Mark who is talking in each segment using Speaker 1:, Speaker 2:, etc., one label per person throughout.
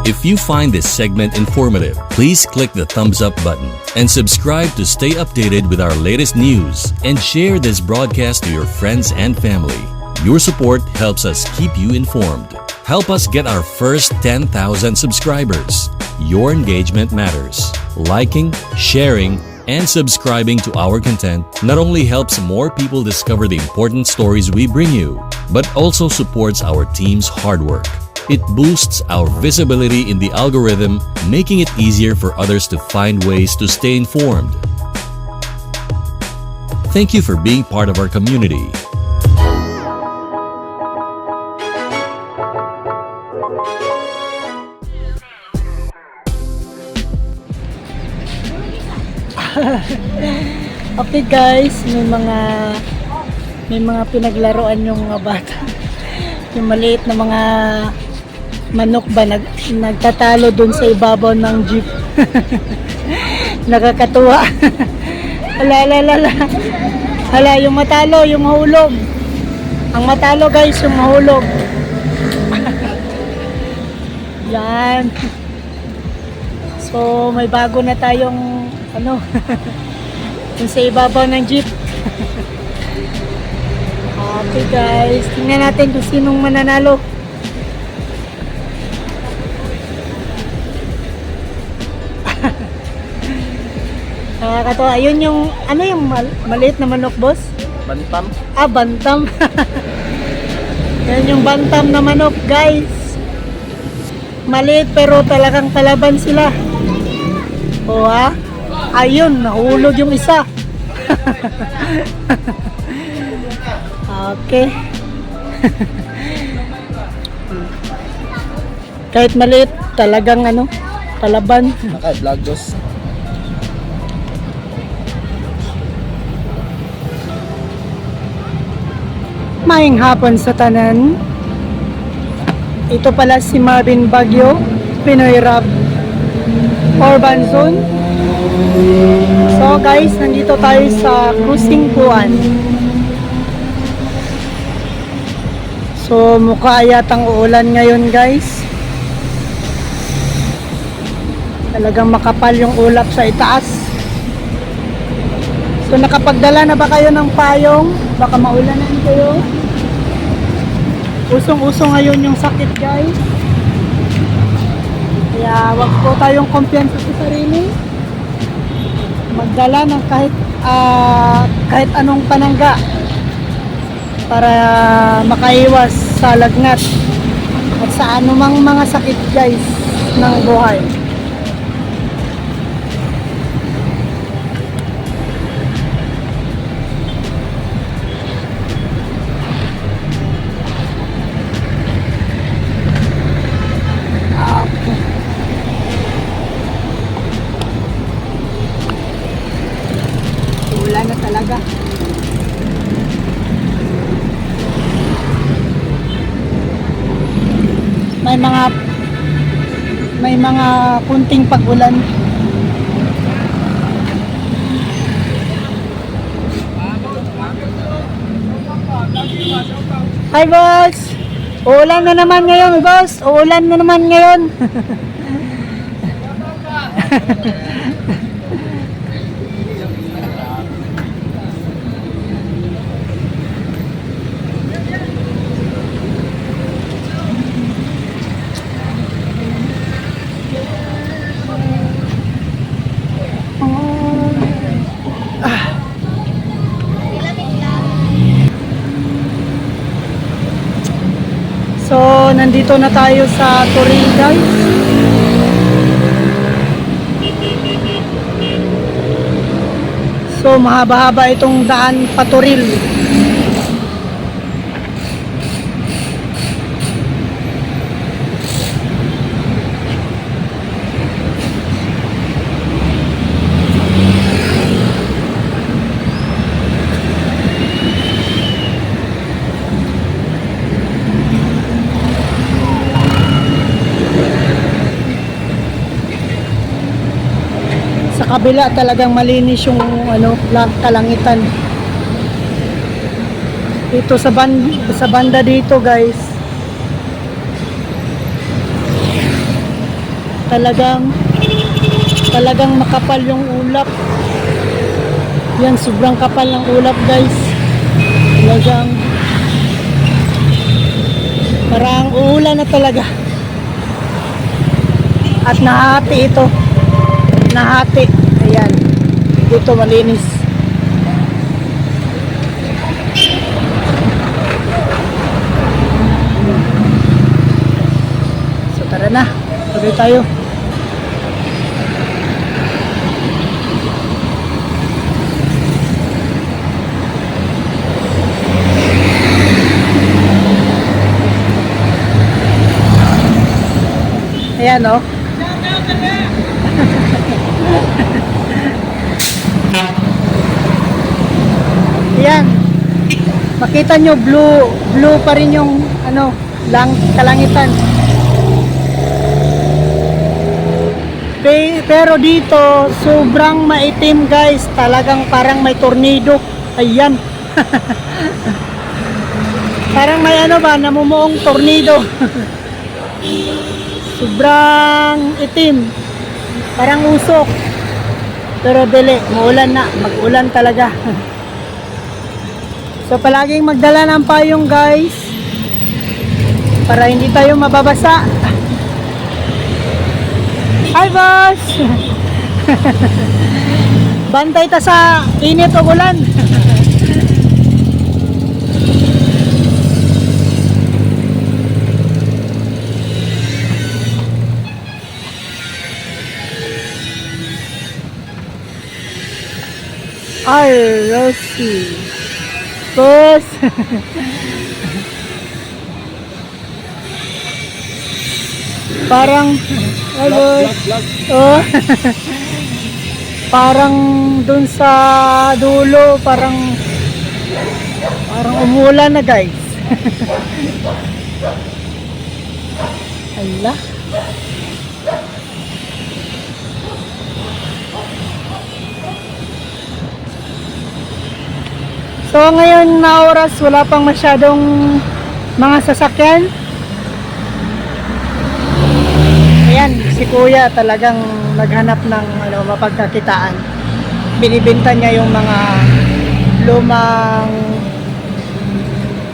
Speaker 1: If you find this segment informative, please click the thumbs up button and subscribe to stay updated with our latest news, and share this broadcast to your friends and family. Your support helps us keep you informed. Help us get our first 10,000 subscribers. Your engagement matters. Liking, sharing, and subscribing to our content not only helps more people discover the important stories we bring you, but also supports our team's hard work. It boosts our visibility in the algorithm, making it easier for others to find ways to stay informed. Thank you for being part of our community.
Speaker 2: Okay guys, may mga pinaglaruan yung mga bata. Yung maliit na mga manok ba nagtatalo dun sa ibabaw ng jeep. Nakakatuwa. Hala, yung matalo, yung mahulog. Ang matalo guys, yung mahulog. Yan. So may bago na tayong yung sa ibabaw ng jeep. Okay guys, tingnan natin kung sinong mananalo. Nakakatawa. Ayun yung yung maliit na manok, boss?
Speaker 3: Bantam.
Speaker 2: Bantam. Yan yung bantam na manok guys. Maliit pero talagang kalaban sila. Ayun, nahulog yung isa. Okay. Kahit maliit, talagang kalaban.
Speaker 3: Naka-vlog, boss.
Speaker 2: Maayong hapon sa tanan. Ito pala si Marvin Baguio, Pinoy Rap Urban Zone. So guys, nandito tayo sa Cruising Puan. So mukha yatang uulan ngayon guys. Talagang makapal yung ulap sa itaas. So nakapagdala na ba kayo ng payong? Baka maulanan kayo. Usong-usong ngayon yung sakit guys. Kaya wag po tayong kumpiyansa sa sarili. Magdala ng kahit anong panangga para makaiwas sa lagnat at sa anumang mga sakit guys ng buhay. Wala na talaga. May mga kunting pag-ulan. Hi boss! Uulan na naman ngayon boss! Uulan na naman ngayon! So, nandito na tayo sa Toril guys. So, mahaba-haba itong daan pa Toril. Sa kabila talagang malinis yung kalangitan. Dito sa banda dito guys. Talagang makapal yung ulap. Yan, sobrang kapal ng ulap guys. Talagang parang uulan na talaga. At nahati ito. Nahati. Ayan. Dito malinis. So tara na. Tuloy tayo. Ayan o. Ayan. Makita nyo blue pa rin yung kalangitan. Pero dito sobrang maitim guys. Talagang parang may tornado. Ayan. Parang may namumuong tornado. Sobrang itim. Parang usok. Pero dili, muulan na. Mag-ulan talaga. So palaging magdala ng payong guys. Para hindi tayo mababasa. Hi boss! Bantay ta sa init o ulan. Ay, Rosie. Boss. Parang
Speaker 3: Vlog.
Speaker 2: oh. Parang dun sa dulo, parang umulan na guys. Ala. So ngayon na oras wala pang masyadong mga sasakyan. Ayan, si kuya talagang naghanap ng mapagkakitaan. Binibenta niya yung mga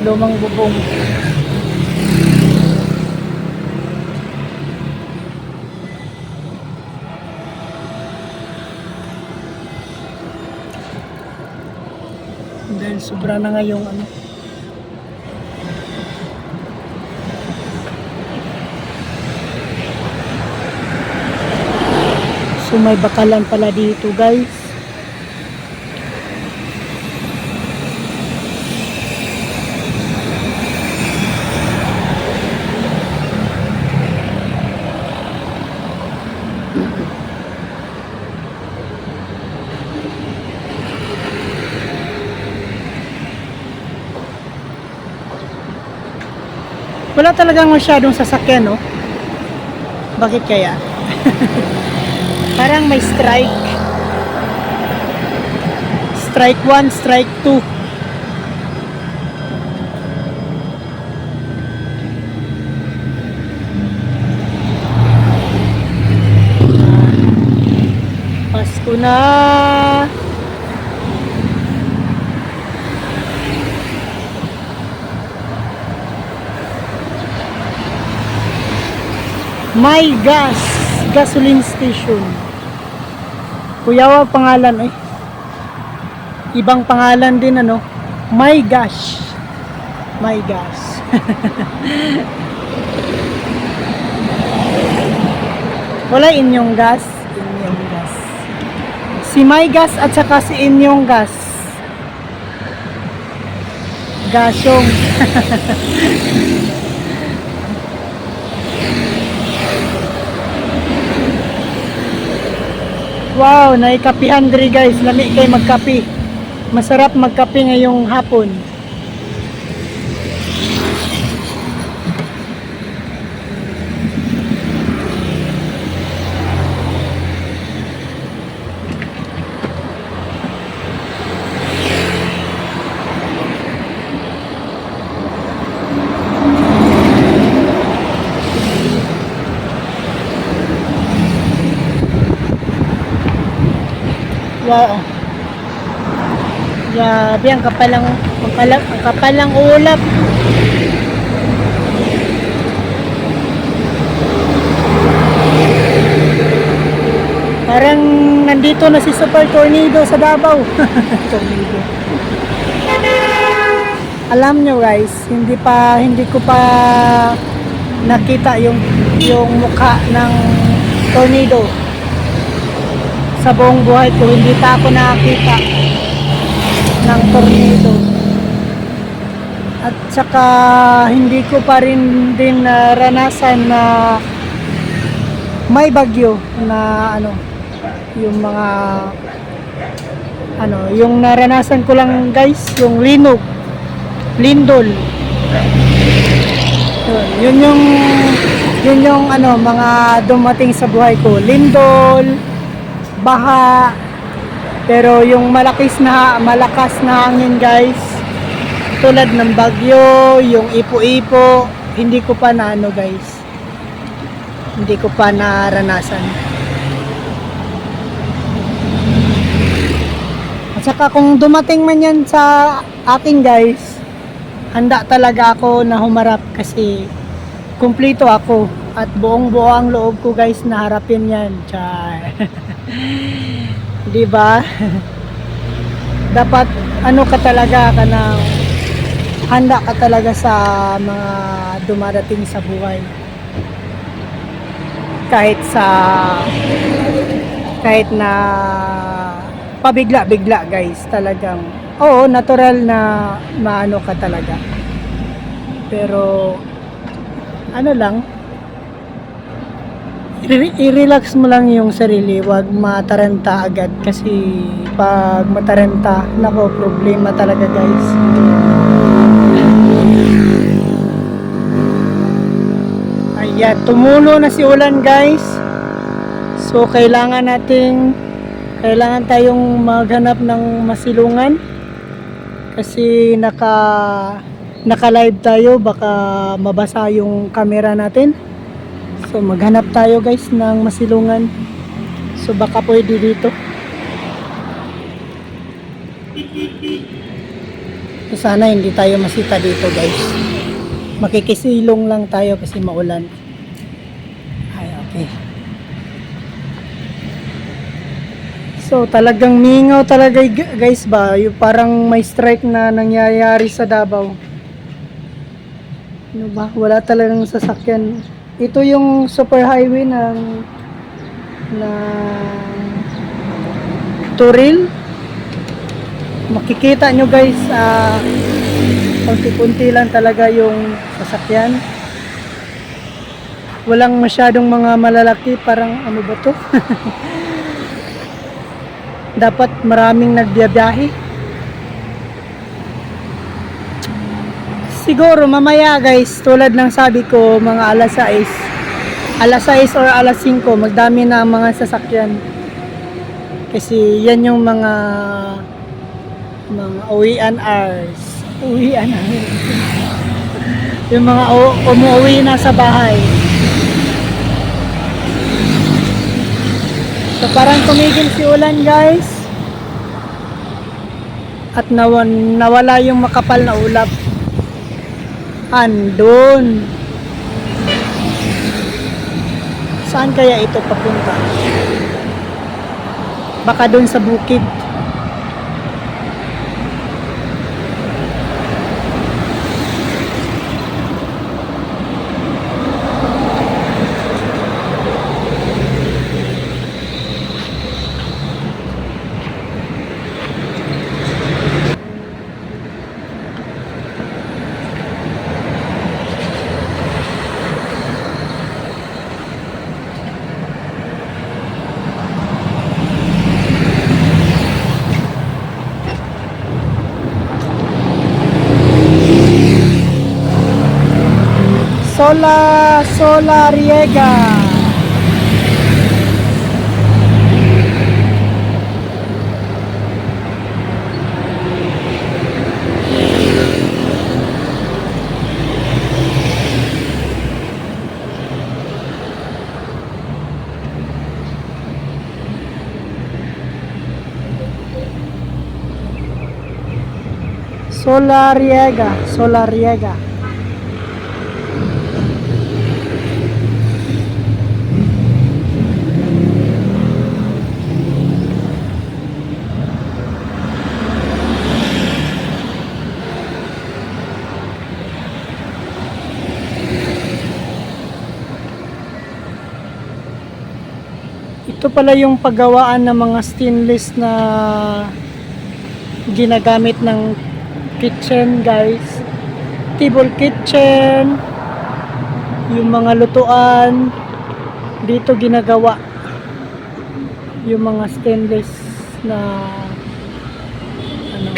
Speaker 2: lumang bubong. Dahil sobra na nga yung So may bakalan pala dito guys. Wala talagang masyadong sasakyan, no? Bakit kaya? Parang may strike. Strike 1, strike 2. Pasko na. My Gas Gasoline Station. Kuya, wag pangalan ibang pangalan din My Gas. My Gas. Wala inyong gas. Inyong gas. Si My Gas at saka si inyong gas. Gasyong. Wow, naikapihan diri guys. Lami kay magkapi. Masarap magkapi ngayong hapon. Wow. Grabe, ang kapal ng ulap. Parang nandito na si Super Tornado sa Davao. Tornado. Alam nyo guys, hindi ko pa nakita yung mukha ng tornado. Sa buong buhay ko, hindi pa ako nakakita ng tornado. At saka hindi ko pa rin din naranasan na may bagyo na yung mga yung naranasan ko lang guys, yung lindol. Yun yung mga dumating sa buhay ko. Lindol, baha, pero yung malakas na hangin guys, tulad ng bagyo, yung ipo-ipo, hindi ko pa guys, hindi ko pa naranasan. At saka kung dumating man yan sa akin guys, handa talaga ako na humarap kasi kumpleto ako at buong-buo ang loob ko guys na harapin yan. Char. Di ba? Dapat ka talaga handa ka talaga sa mga dumarating sa buhay. Kahit na pabigla-bigla guys, talagang natural na maano ka talaga. Pero lang, i-relax mo lang yung sarili, wag mataranta agad kasi pag mataranta, nako, problema talaga guys. Ayan, tumulo na si ulan guys. So kailangan tayong maghanap ng masilungan kasi naka-live tayo, baka mabasa yung camera natin. So maghanap tayo guys ng masilungan. So baka pwede dito. So sana hindi tayo masita dito guys. Makikisilong lang tayo kasi maulan. Ay, okay. So talagang mingaw talaga guys ba, yung parang may strike na nangyayari sa Davao. Ano ba? Wala talagang sasakyan. Ito yung super highway ng Turil. Makikita nyo guys, konti-kunti lang talaga yung sasakyan. Walang masyadong mga malalaki, parang ano ba to? Dapat maraming nagbiyabiyahe. Siguro mamaya guys, tulad ng sabi ko, mga alas 6 or alas 5, magdami na ang mga sasakyan. Kasi yan yung mga uwian hours. Yung mga umuwi na sa bahay. So parang tumigil si ulan guys. At nawala yung makapal na ulap. Andun. Saan kaya ito papunta? Baka doon sa bukid. Solariega. Solariega. Solariega. Ito pala yung paggawaan ng mga stainless na ginagamit ng kitchen, guys. Table kitchen, yung mga lutuan, dito ginagawa yung mga stainless na ano.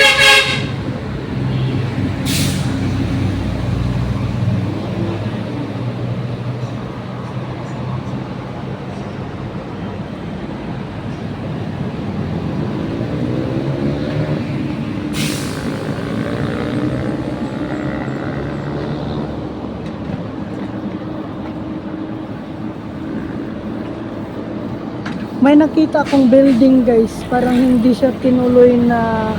Speaker 2: May nakita akong building, guys, parang hindi siya tinuloy na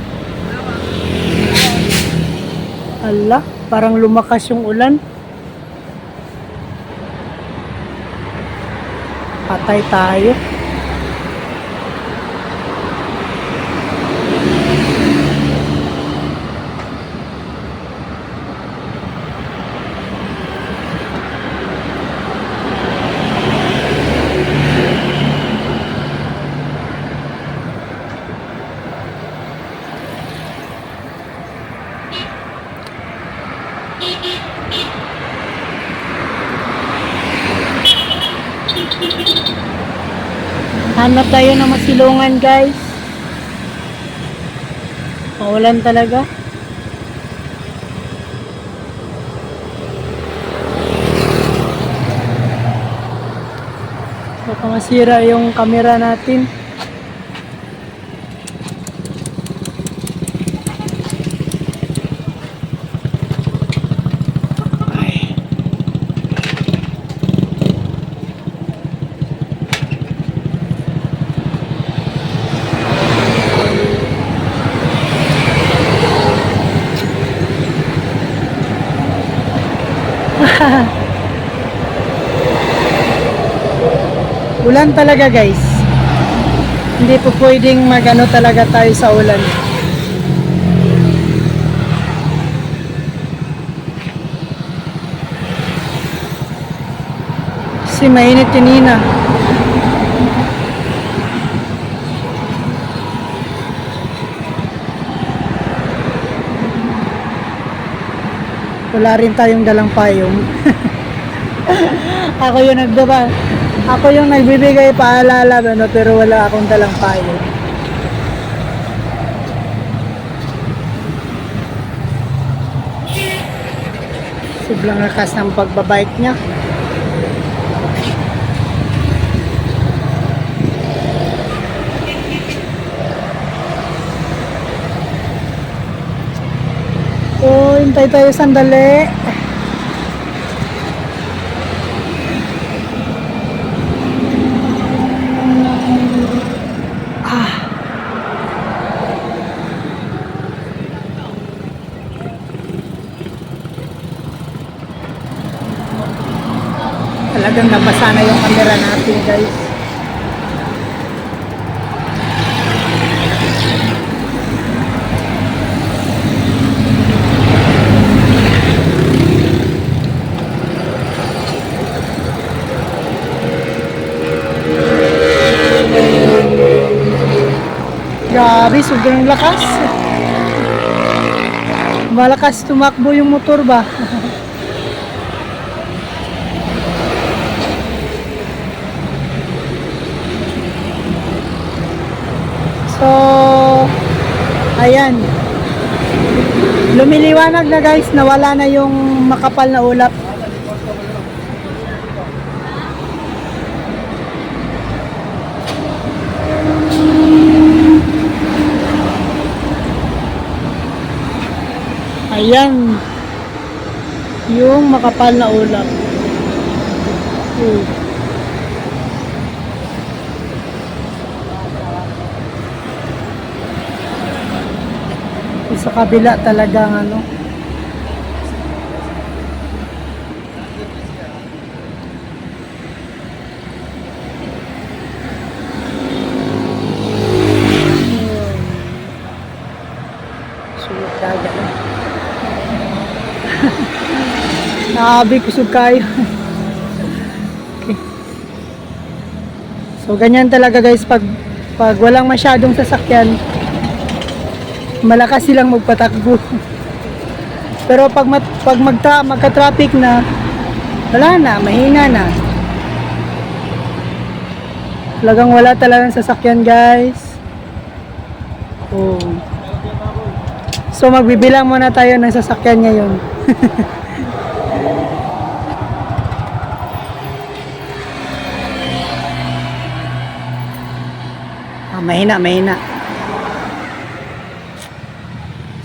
Speaker 2: ala, parang lumakas yung ulan. Patay tayo. Hanap tayo ng masilungan, guys. Maulan talaga. Baka masira yung camera natin. Ulan talaga, guys. Hindi po pwedeng magano talaga tayo sa ulan. Kasi mainit tinina. Wala rin tayong dalang payong. Ako yung nagbibigay paalala, ano, pero wala akong dalang payong. Sobrang lakas ng pagbabike niya. Oh, hintay tayo sandali. Talagang nabasa na yung camera natin, guys. Grabe, sobrang lakas. Malakas tumakbo yung motor ba? So, ayan. Lumiliwanag na, guys, nawala na yung makapal na ulap. Ayan. Yung makapal na ulap. Sa kabila talagang ano. Sulit dagat. Naabi kusog kayo. Okay. So ganyan talaga guys pag walang masyadong sasakyan, malakas silang magpatakbo. Pero pag magka-traffic na, wala na, mahina na. Talagang wala talagang sasakyan guys. Oh. So magbibilang muna tayo ng sasakyan ngayon. Mahina.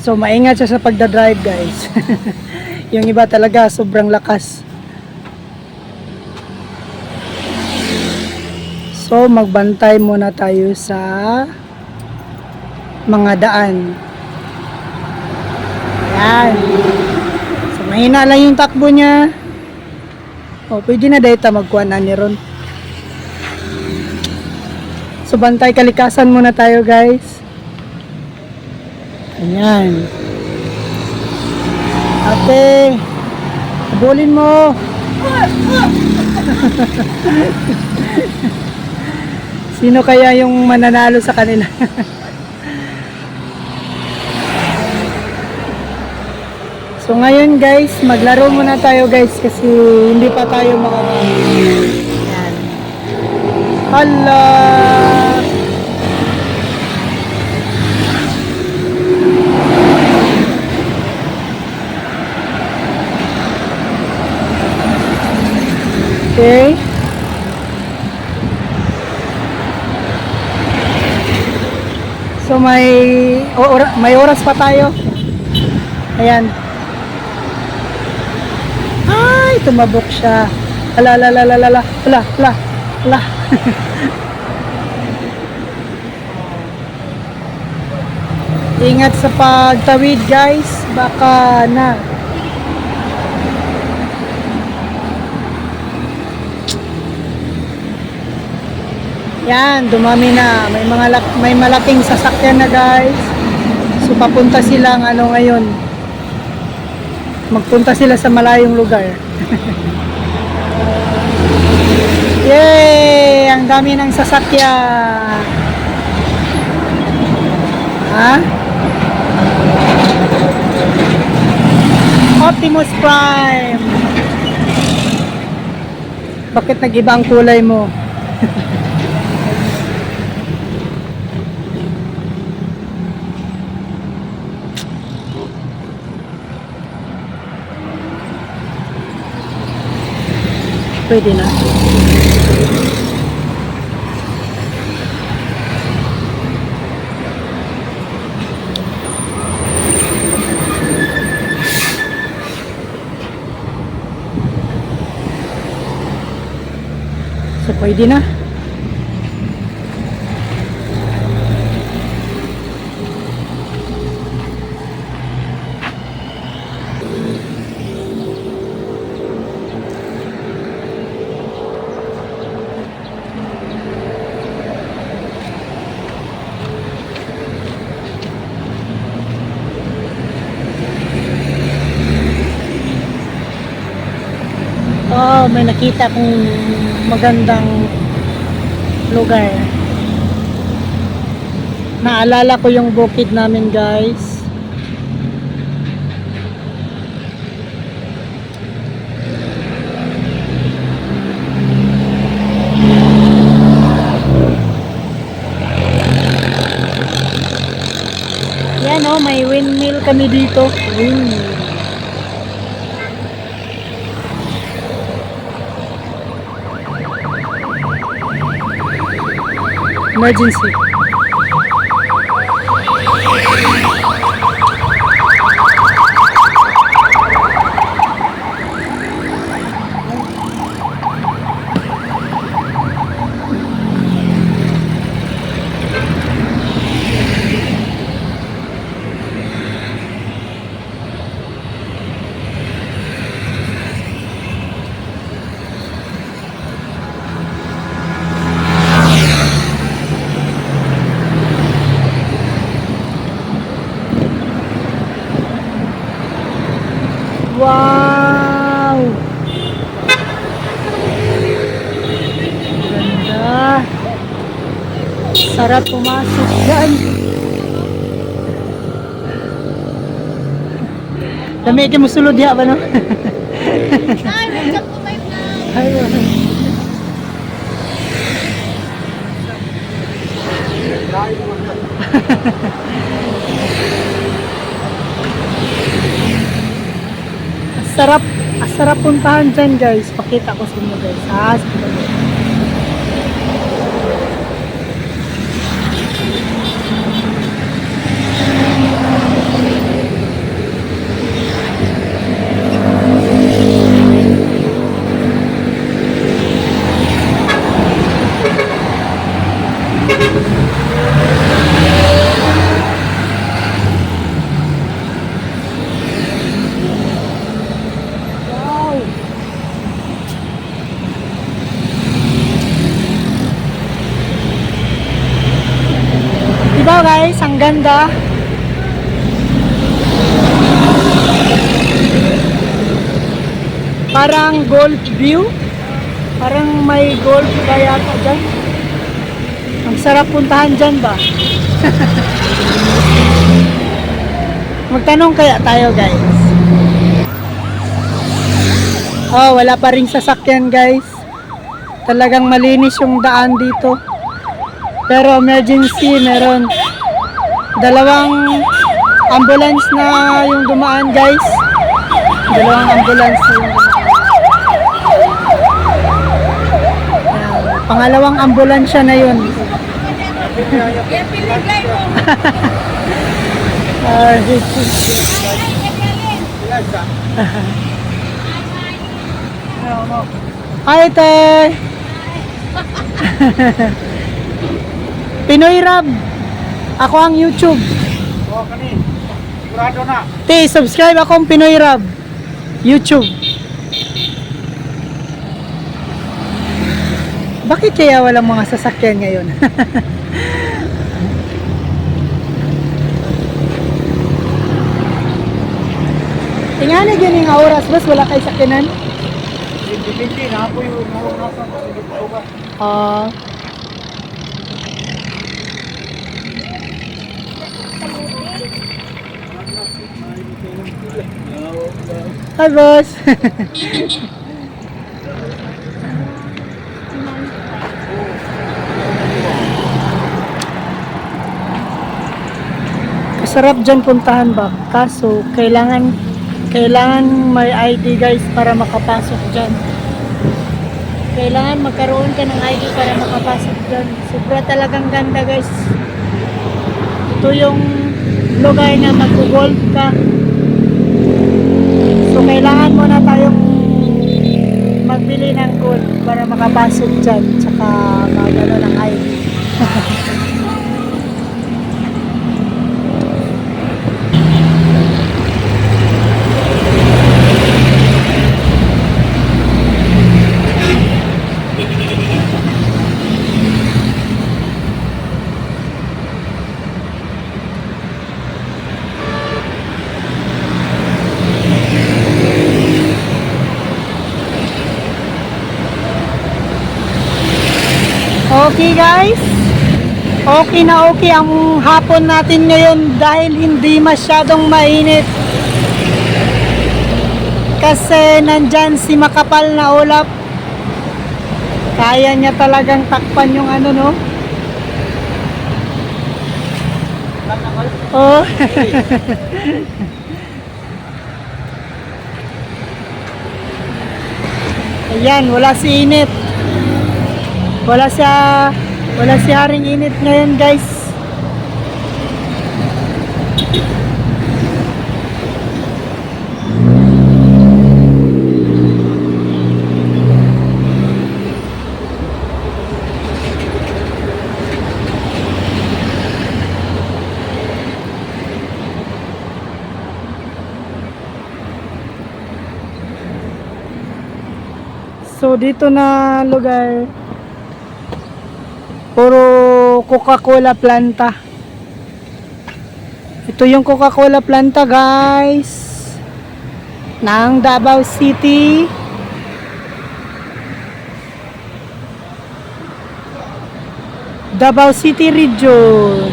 Speaker 2: So maingat siya sa pagdadrive guys. Yung iba talaga sobrang lakas. So magbantay muna tayo sa mga daan. Ayan. So mahina lang yung takbo niya. O pwede na dahil magkuhan na ni Ron. So bantay kalikasan muna tayo guys. Ayan. Ate, habulin mo. Sino kaya yung mananalo sa kanila? So ngayon guys, maglaro muna tayo guys kasi hindi pa tayo makakain. Ayan. Hala! Okay. So may oras pa tayo. Ayan. Ay, tumabok siya. Ala. Ingat sa pagtawid guys, baka na. Yan, dumami na. May malaking sasakyan na guys. So papunta silang ano ngayon. Magpunta sila sa malayong lugar. Yay! Ang dami ng sasakyan. Ha? Optimus Prime. Bakit nag-iba ang kulay mo? Pwede na. So pwede na. Oh, may nakita kong magandang lugar. Naalala ko yung bukid namin, guys. Yan oh, may windmill kami dito. Windmill. Emergency. Sarap pumasok dyan. Dami kayo musulod ya ba no? Ay, sarap, sarap puntahan dyan guys. Pakita ko sa inyo guys. Wow! Diba guys, ang ganda. Parang golf view. Parang may golf kaya ka dyan. Ang sarap puntahan dyan ba? Magtanong kaya tayo guys. Oh, wala pa ring sasakyan guys. Talagang malinis yung daan dito. Pero emergency, meron dalawang ambulance na yung dumaan guys. Dalawang ambulance na yung dumaan. Pangalawang ambulansya na yun. Hi, te! Pinoy Rab. Ako ang YouTube.
Speaker 3: Oh, kani. Sigurado na.
Speaker 2: Te, subscribe akong Pinoy Rab. YouTube. Bakit kaya walang mga sasakyan ngayon? Tingnan na yung oras, bas wala kay sakyanan.
Speaker 3: Dipindi na po yung nasa lugar.
Speaker 2: Hi, boss. Kasarap dyan puntahan ba? Kaso, kailangan may ID guys para makapasok dyan. Kailangan magkaroon ka ng ID para makapasok dyan. Sobra talagang ganda guys. Ito yung lugar na mag-golf ka. So kailangan muna tayong magbili ng gold para makapasok dyan. Tsaka magano ng ID. Okay guys, okay na okay ang hapon natin ngayon dahil hindi masyadong mainit. Kasi nandyan si makapal na ulap. Kaya niya talagang takpan yung ano no. Oh. Ayan, wala si init. Wala si haring init ngayon guys. So dito na lugar puro Coca-Cola planta. Ito yung Coca-Cola planta guys ng Davao City. Davao City Region.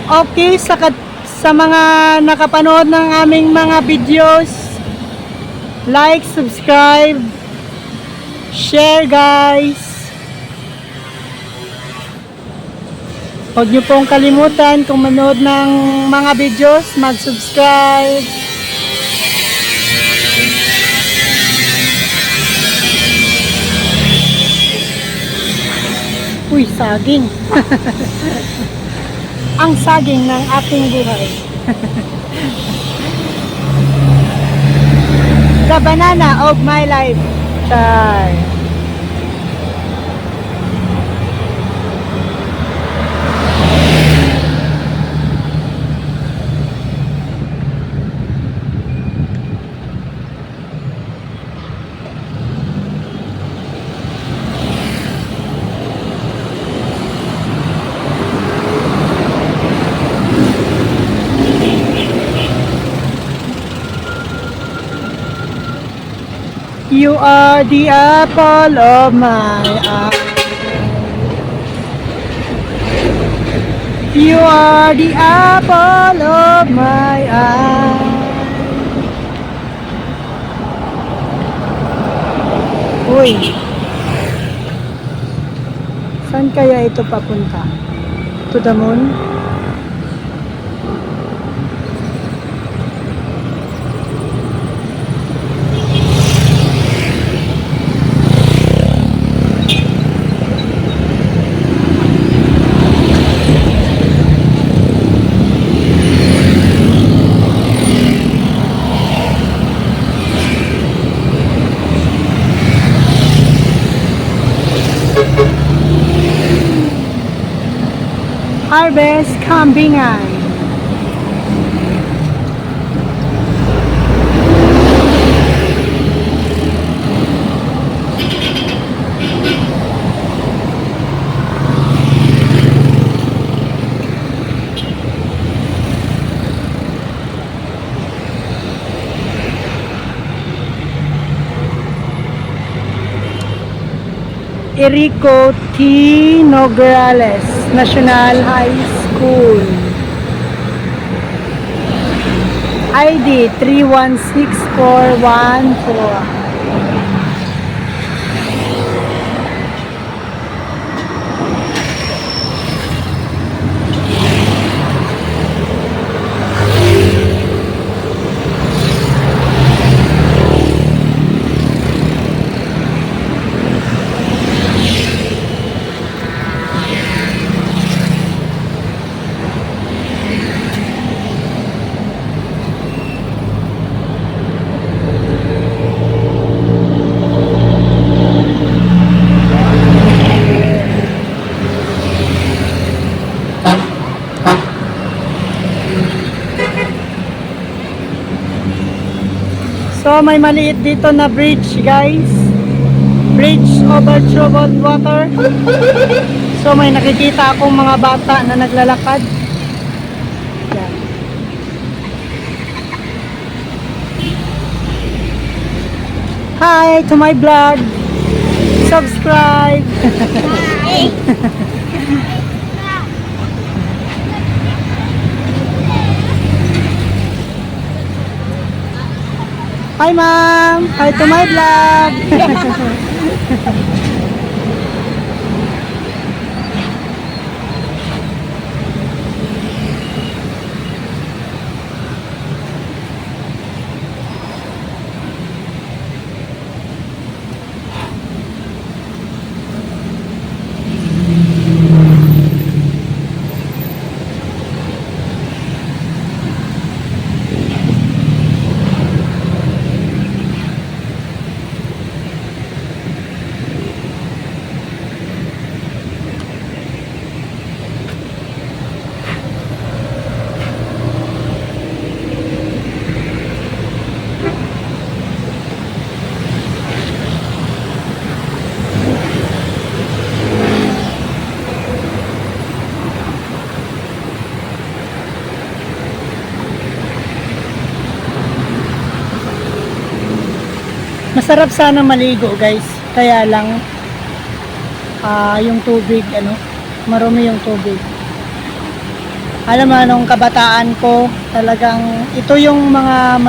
Speaker 2: Okay, sa mga nakapanood ng aming mga videos, like, subscribe, share guys. Huwag niyo pong kalimutan kung manood ng mga videos, mag-subscribe. Uy, saging. Ang saging ng aking buhay. The banana of my life. Char. You are the apple of my eye. You are the apple of my eye. Uy. Saan kaya ito papunta? To the moon? Harvest Kambingan. Erico T. Nograles National High School. ID 316414. So may maliit dito na bridge guys. Bridge over troubled water. So may nakikita akong mga bata na naglalakad. Yan. Hi to my vlog. Subscribe. Hi ma'am. Hi to my vlog. Masarap sana maligo guys. Kaya lang yung tubig marumi yung tubig. Alam mo nung kabataan ko, talagang ito yung mga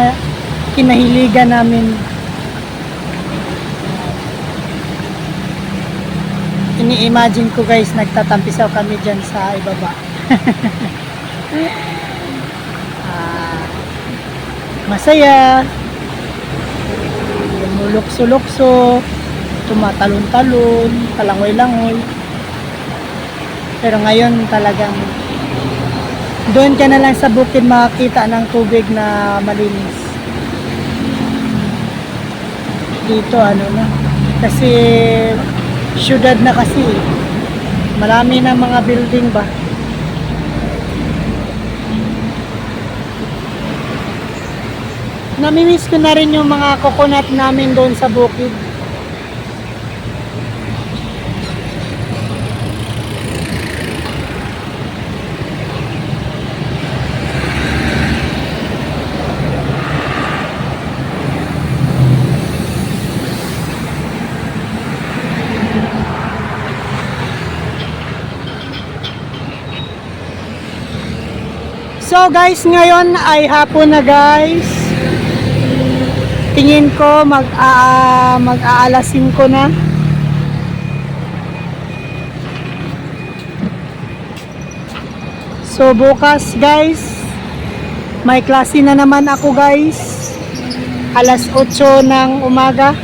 Speaker 2: kinahiligan namin. Ini-imagine ko guys, nagtatampisaw kami dyan sa ibaba. Masaya. Lumulukso-lukso, tumatalon-talon, kalangoy-langoy. Pero ngayon talagang doon ka na lang sa bukid makakita ng tubig na malinis. Dito kasi syudad na kasi. Marami na mga building ba. Namimiss ko na rin yung mga coconut namin doon sa bukid. So guys, ngayon ay hapon na guys. Tingin ko mag-aalas 5 na. So bukas guys, may klase na naman ako guys. Alas 8 ng umaga.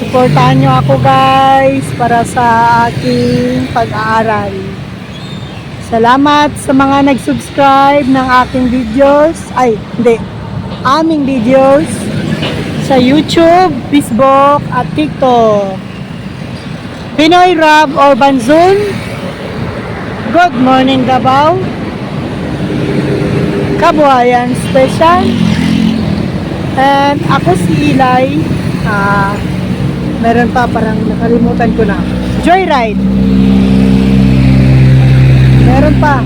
Speaker 2: Suportahan nyo ako guys para sa aking pag-aaral. Salamat sa mga nag-subscribe ng aking videos. Aming videos sa YouTube, Facebook at TikTok. Pinoy Rab or Banzun. Good morning Davao. Kabuhayan Special. And ako si Eli. Meron pa, parang nakalimutan ko na. Joyride. Meron pa.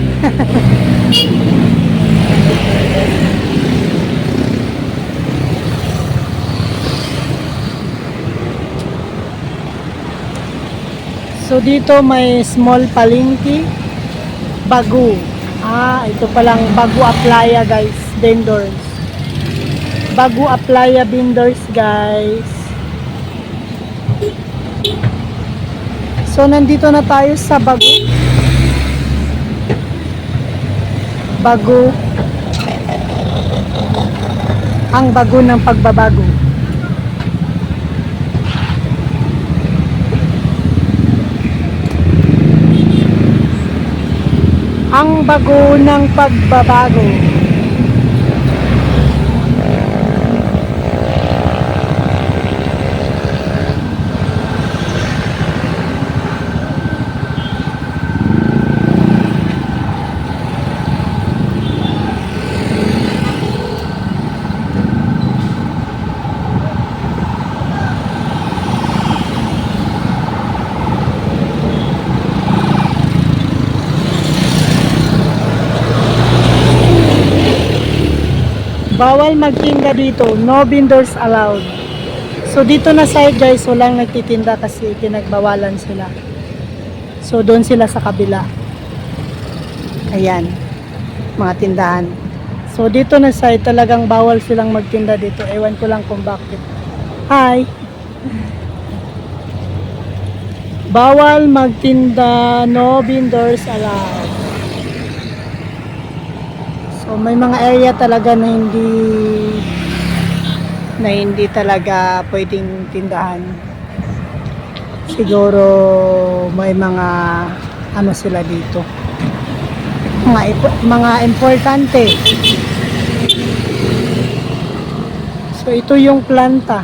Speaker 2: So dito may small palengke. Bagu. Ito palang Bagu Aplaya guys. Vendors. Bagu Aplaya vendors guys. So nandito na tayo sa Bagu. Bago, ang bago ng pagbabago. Ang bago ng pagbabago. Bawal magtinda dito, no vendors allowed. So dito na side guys, walang nagtitinda kasi pinagbawalan sila. So doon sila sa kabila. Ayan, mga tindahan. So dito na side talagang bawal silang magtinda dito. Ewan ko lang kung bakit. Hi! Bawal magtinda, no vendors allowed. So may mga area talaga na hindi talaga pwedeng tindahan. Siguro may mga sila dito. Mga importante. So ito yung planta.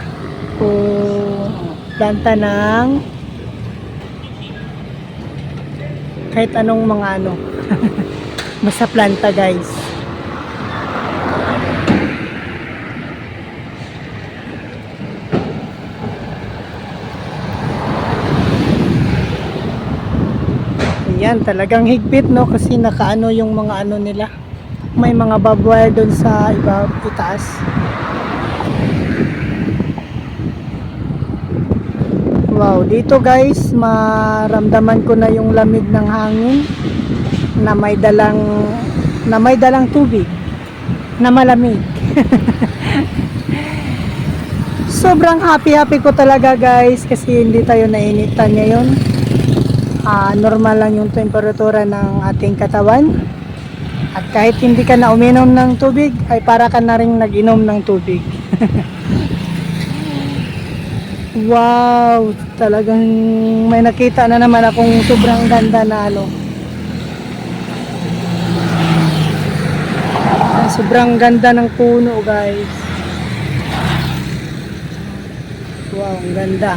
Speaker 2: Planta ng kahit anong mga basta planta guys. Yan, talagang higpit kasi nakaano yung mga nila. May mga barbed wire doon sa itaas. Wow, dito guys, maramdaman ko na yung lamig ng hangin na may dalang tubig na malamig. Sobrang happy ko talaga guys kasi hindi tayo nainitan ngayon. Normal lang yung temperatura ng ating katawan. At kahit hindi ka na uminom ng tubig, ay para ka na rin nag-inom ng tubig. Wow, talagang may nakita na naman akong sobrang ganda na sobrang ganda ng puno guys. Wow, ang ganda.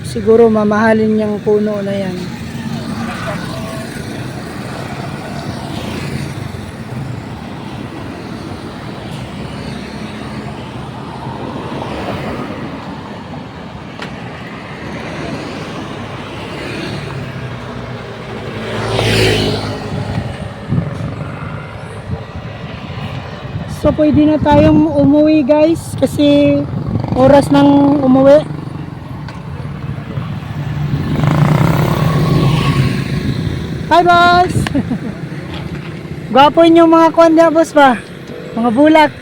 Speaker 2: Siguro mamahalin yung puno na yan. So pwede na tayong umuwi guys kasi oras ng umuwi. Hi boss! Gwapo yung mga kuwan niya boss ba? Mga bulak.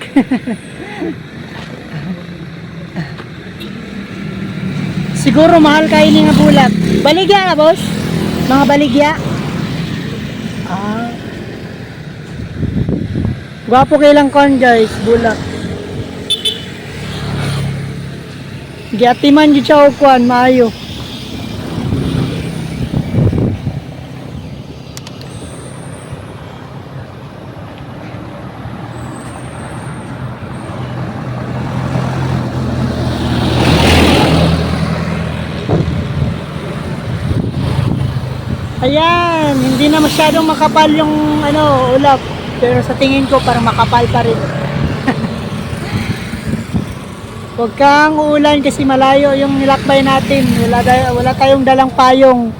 Speaker 2: Siguro mahal kayo ni nga bulak. Baligya na boss? Mga baligya? Gwapo kailang kon guys, bulak. Giatiman yun siya o kuan, maayo. Ayan, hindi na masyadong makapal yung ulap. Pero sa tingin ko parang makapal pa rin. Huwag kang uulan kasi malayo yung nilakbay natin. Wala tayong dalang payong.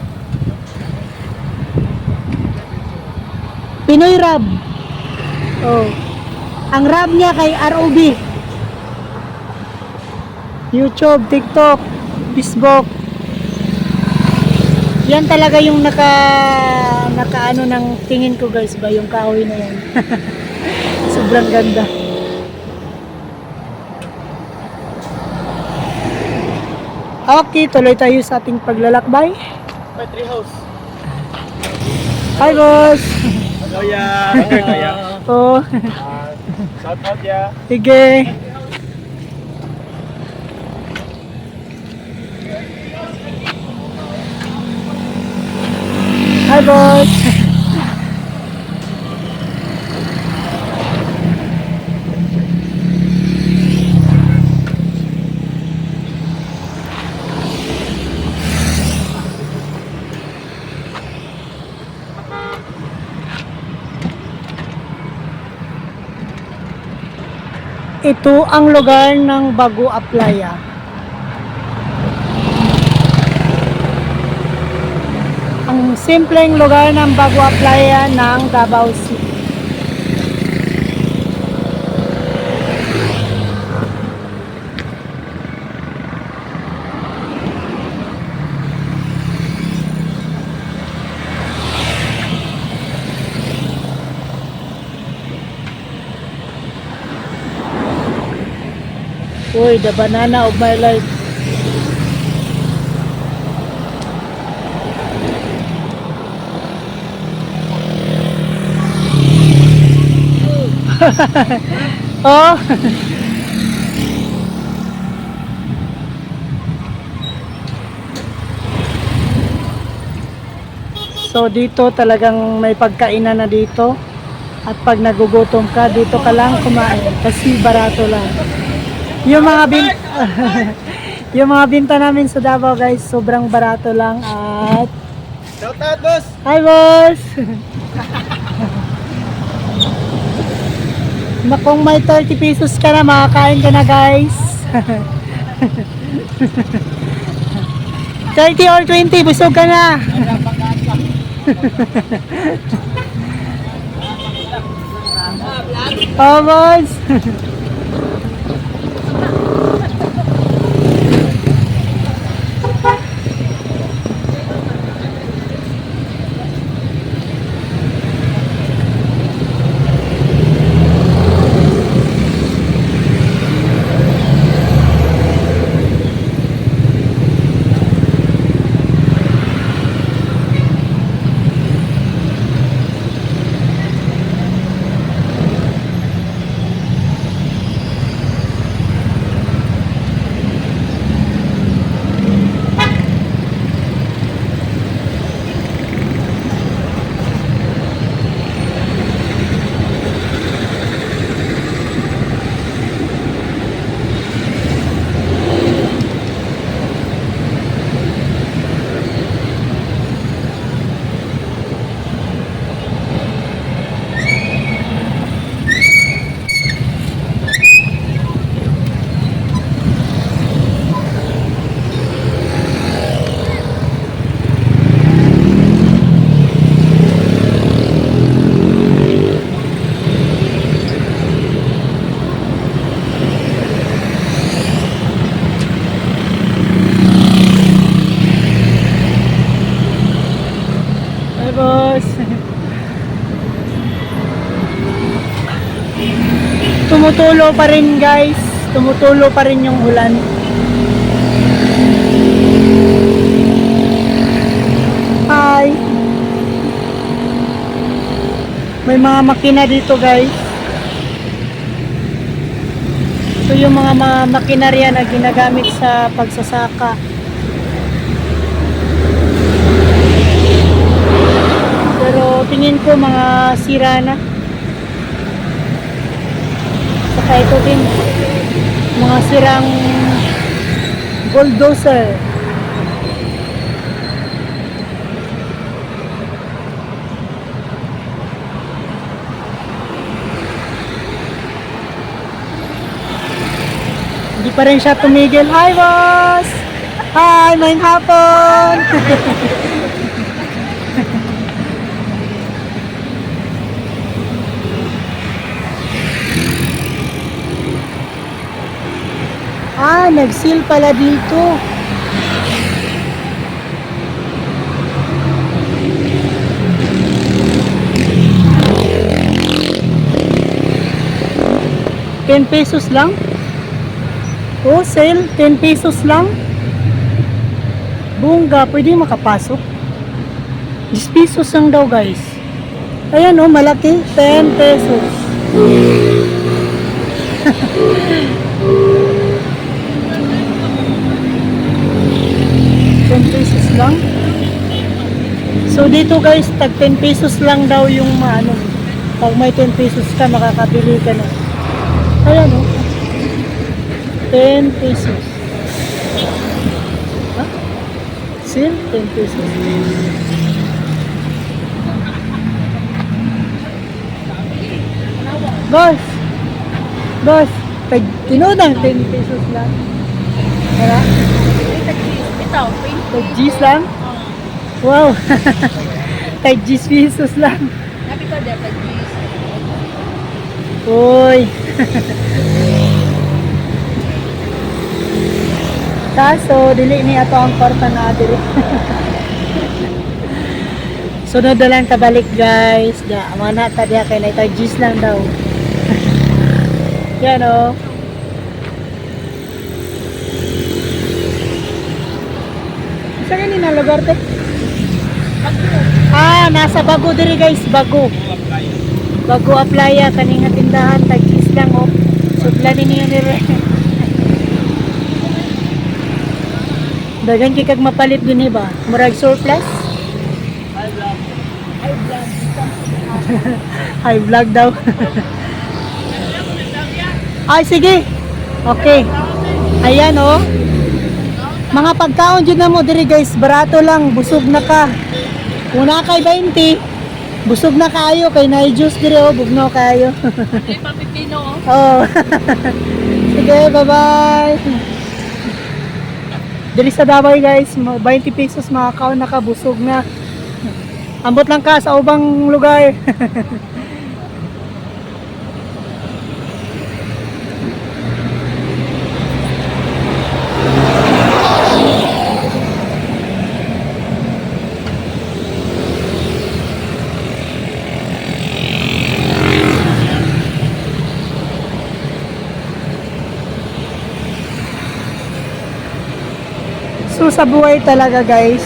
Speaker 2: Pinoy Rab. Oh. Ang Rab niya kay ROB. YouTube, TikTok, Facebook. Yan talaga yung naka ng tingin ko guys ba yung kahoy na yan. Sobrang ganda. Okay, tuloy tayo sa ating paglalakbay.
Speaker 3: Battery house.
Speaker 2: Hi boss.
Speaker 3: Hello ya.
Speaker 2: Oh.
Speaker 3: Shout out ya.
Speaker 2: Sige. Hi boss. Ito ang lugar ng Bago Aplaya. Ang simpleng lugar ng Bago Aplaya ng Davao City. Uy, the banana of my life. Oh. So dito talagang may pagkainan na dito. At pag nagugutom ka, dito ka lang kumain kasi barato lang. Yung mga yung mga binta namin sa Davao guys, sobrang barato lang at
Speaker 3: Shout out boss.
Speaker 2: hi boss. Kung may 30 pesos ka na, makakain ka na guys. 30 or 20, busog ka na. Oh boss. Tumutulo pa rin guys. Tumutulo pa rin yung ulan. Hi. May mga makina dito guys. Ito yung mga makinarya na ginagamit sa pagsasaka. Pero tingin ko mga sira na. Saka ito din mga sirang bulldozer. Hindi pa rin siya tumigil. Hi boss! Hi! Maayong hapon! Nag-seal pala dito. ₱10 lang? Oh, sale, ₱10 lang? Bongga, pwede makapasok. ₱10 lang daw guys. Ayan oh, malaki, ₱10. ₱10 lang. So dito guys, tag ₱10 lang daw yung ano. Pag may ₱10 ka, makakabili ka na. Ayan o. ₱10. Ha? Sale, ₱10. Boss! Boss! Tinudang ₱10 lang. Kaya?
Speaker 4: Ito,
Speaker 2: Tag-G's lang? Wow! Tag-G's lang.
Speaker 4: Nabi ko dito, G's.
Speaker 2: Uy! Kaso, dili ni ato ang kwarta na dili. Sunod na lang kabalik guys. Mana ta diya kay na tag-G's lang daw. Yan o. Saan ka na lugar te? Nasa Bago diri guys, Bago. Bago Aplaya, kaning tindahan, tag-G's lang o. Sudlan niyo ni dagan kay kag mapalit din ba? Murag surplus? High vlog daw. Ay sige. Okay. Ayan oh. Mga pagkaon dyan na mo diri guys, barato lang, busog na ka. Una kay 20, busog na kayo, kay na-juice diri oh, bugno kayo.
Speaker 4: Ay, papipino, oh.
Speaker 2: Oh. Sige, bye-bye. Diri sa Davao guys, ₱20 makakaon na ka, busog na. Ambot lang ka sa ubang lugar. So sa buhay talaga guys,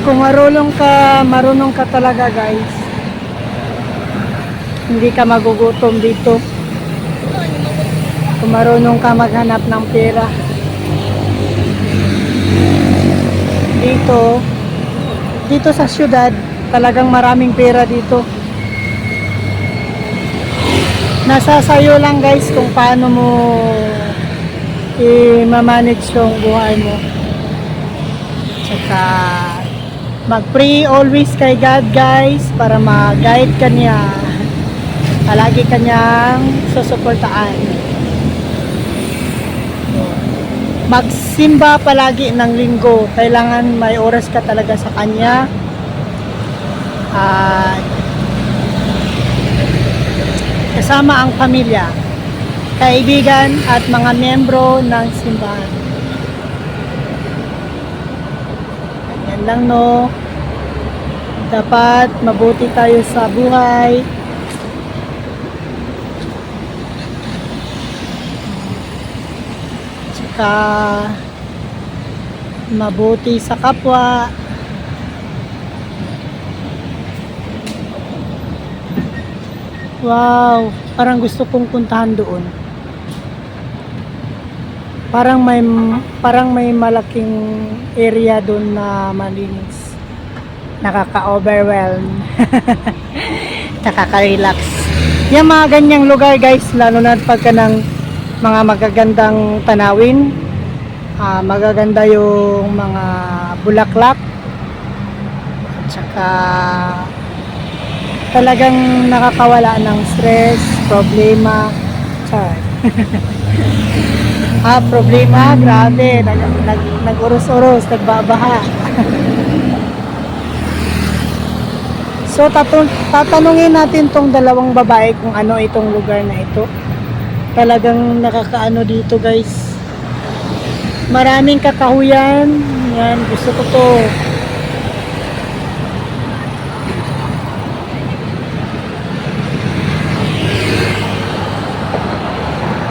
Speaker 2: kung marunong ka talaga guys, hindi ka magugutom dito. Kung marunong ka maghanap ng pera. Dito sa syudad, talagang maraming pera dito. Nasa sayo lang guys kung paano mo i-manage yung buhay mo. Tsaka mag-pray always kay God guys para ma-guide ka niya. Palagi kanyang susuportaan. Magsimba palagi ng linggo. Kailangan may oras ka talaga sa kanya. At kasama ang pamilya, kaibigan at mga miyembro ng simbahan. Yan lang no. Dapat mabuti tayo sa buhay. Tsaka mabuti sa kapwa. Wow, parang gusto kong puntahan doon. Parang may malaking area doon na malinis. Nakaka-overwhelm. Nakaka-relax. Yung mga ganyang lugar guys, lalo na pagka ng mga magagandang tanawin, magaganda yung mga bulaklak, at saka talagang nakakawala ng stress, problema. Char. Problema, grabe, nag-uros-uros, nagbabaha. So tatanungin natin tong dalawang babae kung ano itong lugar na ito. Talagang nakakaano dito guys. Maraming kakahuyan. Yan, gusto ko to.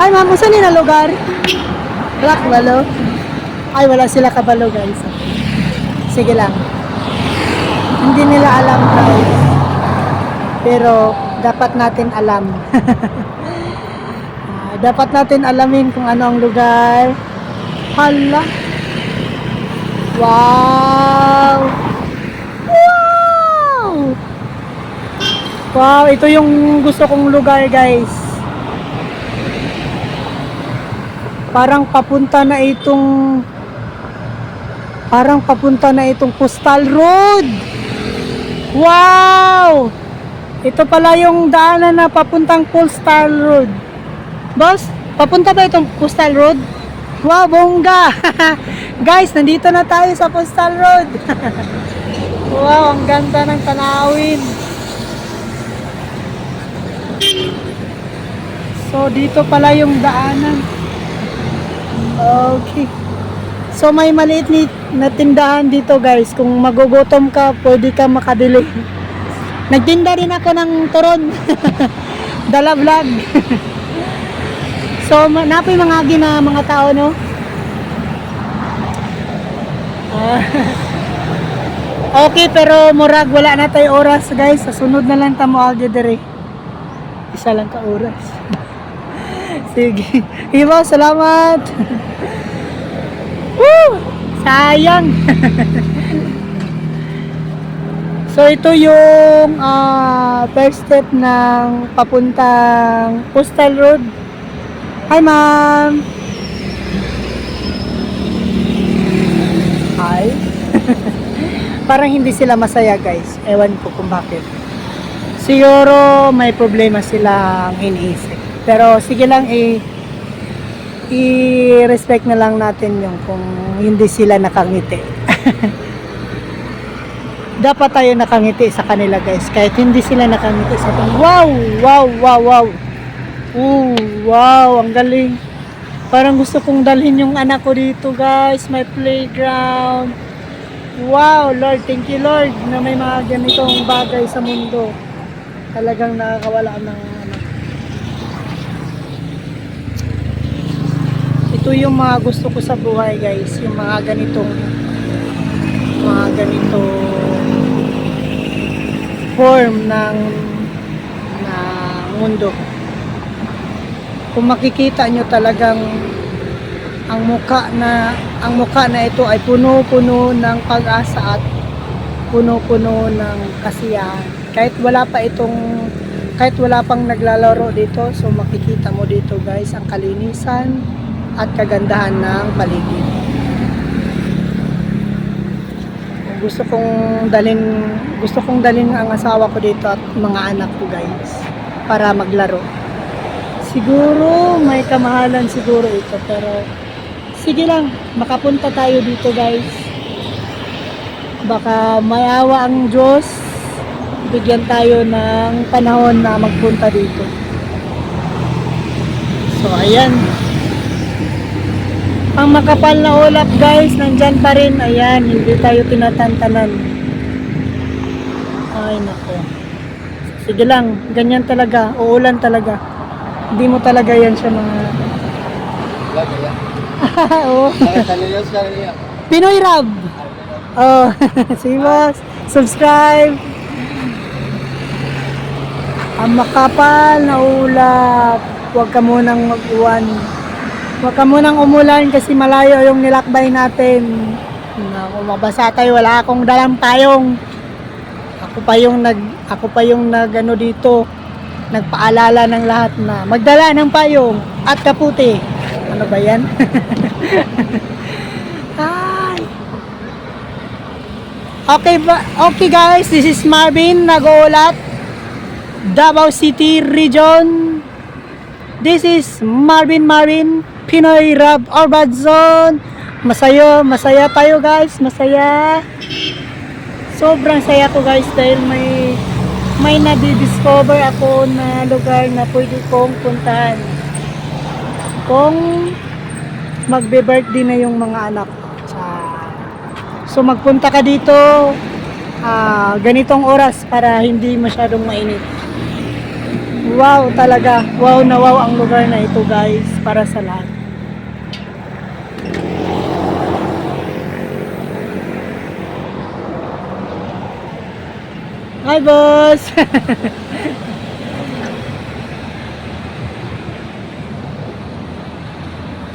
Speaker 2: Ay ma'am, saan nila lugar? Black Balo? Ay, wala sila kabalo guys. Sige lang. Hindi nila alam guys. Pero dapat natin alam. Dapat natin alamin kung ano ang lugar. Hala. Wow. Wow. Wow, ito yung gusto kong lugar guys. Parang papunta na itong Postal Road. Wow! Ito pala yung daanan na papuntang Postal Road. Boss, papunta ba itong Postal Road? Wow, bongga! Guys, nandito na tayo sa Postal Road. Wow, ang ganda ng tanawin. So, dito pala yung daanan. Okay. So, may maliit na tindahan dito guys. Kung magugutom ka, pwede ka makabili. Nagtinda rin ako ng turon. Dala vlog. So, napoy mga agi na mga tao, no? Okay, pero murag wala na tayo oras, guys. Sa sunod na lang tamo agi dire. Isa lang ka oras. Sige. Ibo, salamat. Woo! Sayang. So, ito yung first step ng papuntang Postal Road. Hi, ma'am. Hi. Parang hindi sila masaya, guys. Ewan ko kung bakit. Siguro may problema silang iniisip. Pero sige lang, i-respect na lang natin yung kung hindi sila nakangiti. Dapat tayo nakangiti sa kanila guys, kahit hindi sila nakangiti sa atin. Wow! Wow! Wow! Wow! Ooh, wow! Ang galing. Parang gusto kong dalhin yung anak ko dito guys, may playground. Wow! Lord, thank you Lord na may mga ganitong bagay sa mundo. Talagang nakakawala ng anak. Ito yung mga gusto ko sa buhay guys, yung mga ganitong form ng mundo. Kung makikita nyo talagang ang muka na ito ay puno-puno ng pag-asa at puno-puno ng kasiyahan. Kahit wala pang naglalaro dito, so makikita mo dito guys ang kalinisan at kagandahan ng paligid. Gusto kong dalhin ang asawa ko dito at mga anak ko guys para maglaro. Siguro may kamahalan siguro ito, pero sige lang, makapunta tayo dito guys. Baka mayawa ang Diyos, bigyan tayo ng panahon na magpunta dito. So ayan, ang makapal na ulap guys, nandyan pa rin. Ayan, hindi tayo tinatantanan. Ay, nako. Sige lang, ganyan talaga. Uulan talaga. Hindi mo talaga yan siya mga... Oo. Pinoy Rab! Oh, sige boss. Subscribe! Ang makapal na ulap. Huwag ka munang mag-uwan. Huwag ka munang umulan kasi malayo yung nilakbay natin. Naku, mabasa tayo. Wala akong dalang payong. Ako pa yung ano dito, nagpaalala ng lahat na magdala ng payong at kaputi. Ano ba yan? Ay. Okay guys, this is Marvin nag-uulat, Davao City Region. This is Marvin Pinoy Rab Urban Zone. Masaya tayo guys, masaya. Sobrang saya ko guys dahil may na-discover ako na lugar na pwede kong puntahan kung magbe-birthday na yung mga anak. So magpunta ka dito ganitong oras para hindi masyadong mainit. Wow talaga, wow na wow ang lugar na ito guys, para sa lahat. Hi boss!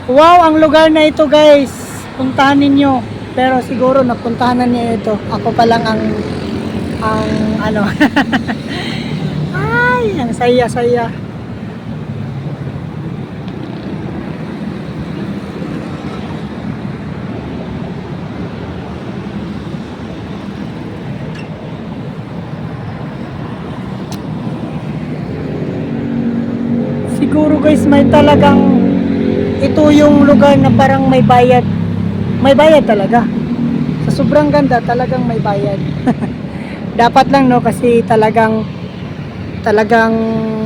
Speaker 2: Wow, ang lugar na ito guys. Puntahan ninyo. Pero siguro napuntahan na niya ito. Ako pa lang ang ano. Ay, ang saya-saya. Siguro guys, may talagang ito yung lugar na parang may bayad. May bayad talaga. Sa sobrang ganda, talagang may bayad. Dapat lang no, kasi talagang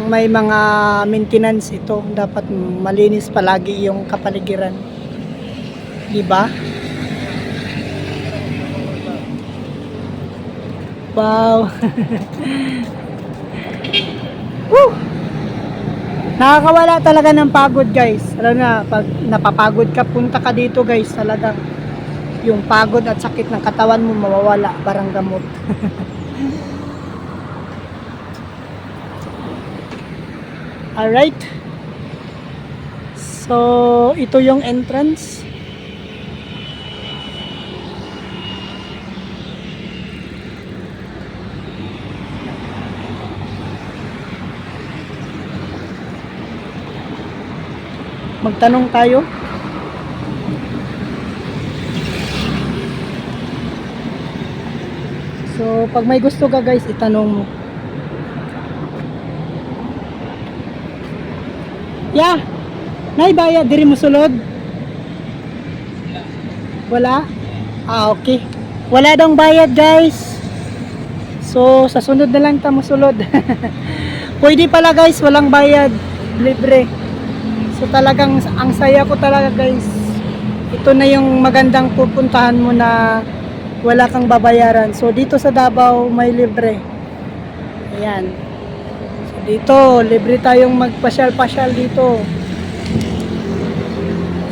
Speaker 2: may mga maintenance ito. Dapat malinis palagi yung kapaligiran. Diba? Wow. Woo! Nakakawala talaga ng pagod guys. Alam na, pag napapagod ka, punta ka dito guys, talagang yung pagod at sakit ng katawan mo mawawala, parang gamot. Alright. So, ito yung entrance. Magtanong tayo. So, pag may gusto ka guys, itanong mo. Yeah. Naibayad, diri mo sulod? Wala? Okay. Wala daw bayad guys. So, sa sunod na lang tamo sulod. Pwede pala guys, walang bayad. Libre. So talagang ang saya ko talaga guys. Ito na yung magandang pupuntahan mo na wala kang babayaran. So dito sa Davao may libre. Ayan. So dito libre tayong magpasyal-pasyal dito.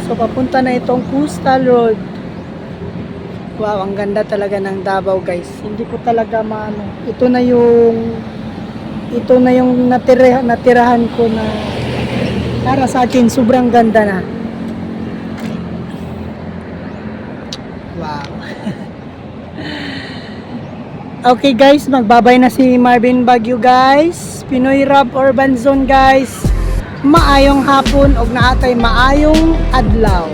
Speaker 2: So papunta na itong Coastal Road. Wow, ang ganda talaga ng Davao guys. Hindi ko talaga maano. Ito na yung natirahan ko na para sa akin, sobrang ganda na. Wow. Okay guys, magbabay na si Marvin Baguio guys. Pinoy Rab Urban Zone guys. Maayong hapon og naatay maayong adlaw.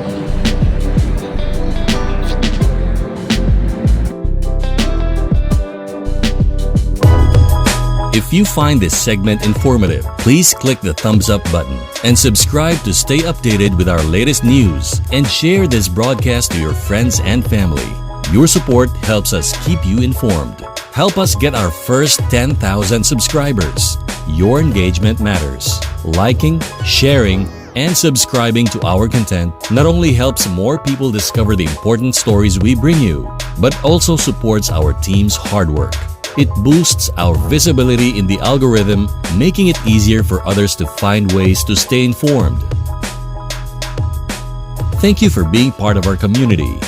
Speaker 1: If you find this segment informative, please click the thumbs up button and subscribe to stay updated with our latest news and share this broadcast to your friends and family. Your support helps us keep you informed. Help us get our first 10,000 subscribers. Your engagement matters. Liking, sharing, and subscribing to our content not only helps more people discover the important stories we bring you, but also supports our team's hard work. It boosts our visibility in the algorithm, making it easier for others to find ways to stay informed. Thank you for being part of our community.